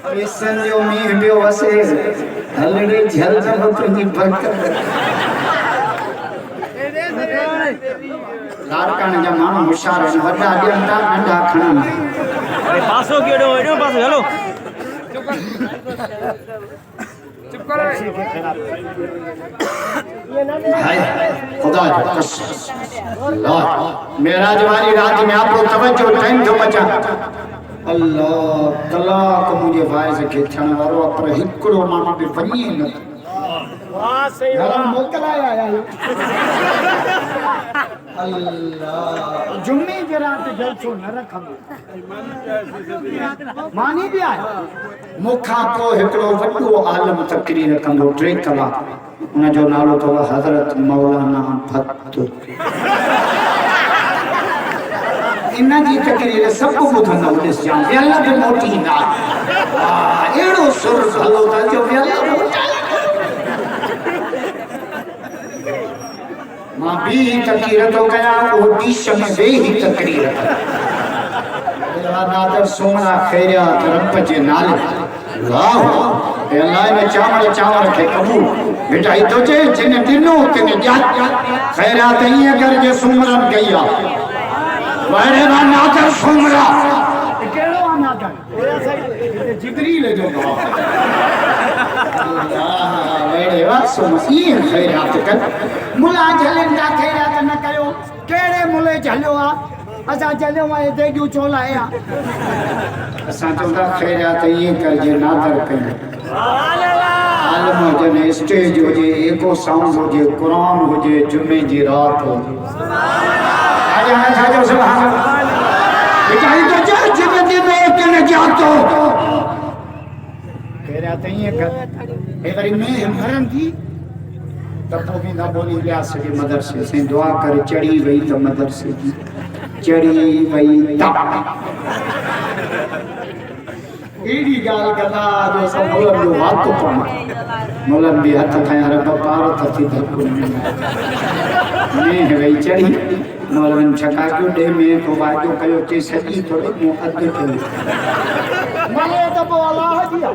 कृष्ण जो मींह पियो वसे हलड़ी झल जब तुंहिंजी बरकत लाड़काणे जा माण्हू होशियार आहिनि वॾा ॾियनि था नंढा खणनि पासो केड़ो एडो पासो हेलो चुप करो हाय खुदा जो कसम अल्लाह मेराज वाली रात में आपको तवज्जो टाइम जो बचा अल्लाह तलाक मुझे वाइस के थियण वारो पर हिकड़ो माण्हू बि वञे न वाह सही घर वाह मोकलाया आया अल्लाह जुम्मे जे रात जलसो न रखंदो मानी भी आया मुखा को हिकड़ो वॾो आलम तकरीर कंदो 3 कलाक उन जो नालो अथव हज़रत मौलाना भत्त इन जी तकरीर सब ॿुधंदो ॾिस जां वेल बि मोटी ईंदा अहिड़ो सुर हलो था जो वेल मां ॿी तकरीर थो कयां उहो डीश में वेही तकरीर नादर सोमरा खैरियात रब जे नाले वाह अल्लाह ने चावल के कबूल मिठाई तो जे जिन दिनो तिन जा खैरात ये कर जे सुमरन गया वारे ना नादर सोमरा केड़ो अनादर ओया सही जिब्रील जो अल्लाह वेड़े वासो मसीह खैरात कर मुला झलन दा खैरात न कयो केड़े मुले झलियो आ असा झलियो आ देडियो चोलाया असा चोदा खैरात ये कर जे नादर कयो आलम जने स्टेज हो जे एको साउंड हो जे कुरान हो जे जुमे जी रात हो आज हम था सुभान अल्लाह बिचारी तो जे जिमे दिनो के न जातो खैरात ये कर एवरी में मरन थी तब भी ना बोली लिया सके मदरसे से दुआ कर चढ़ी वही तो मदरसे की चढ़ी वही तब एडी गाल कथा जो सब मोलन जो बात तो पा मोलन भी हथ खाया रब पार थी धरको में वही चढ़ी मोलन छका क्यों दे में तो वाजो कयो चे सजी थोड़ो मु अध कयो मले तो अल्लाह दिया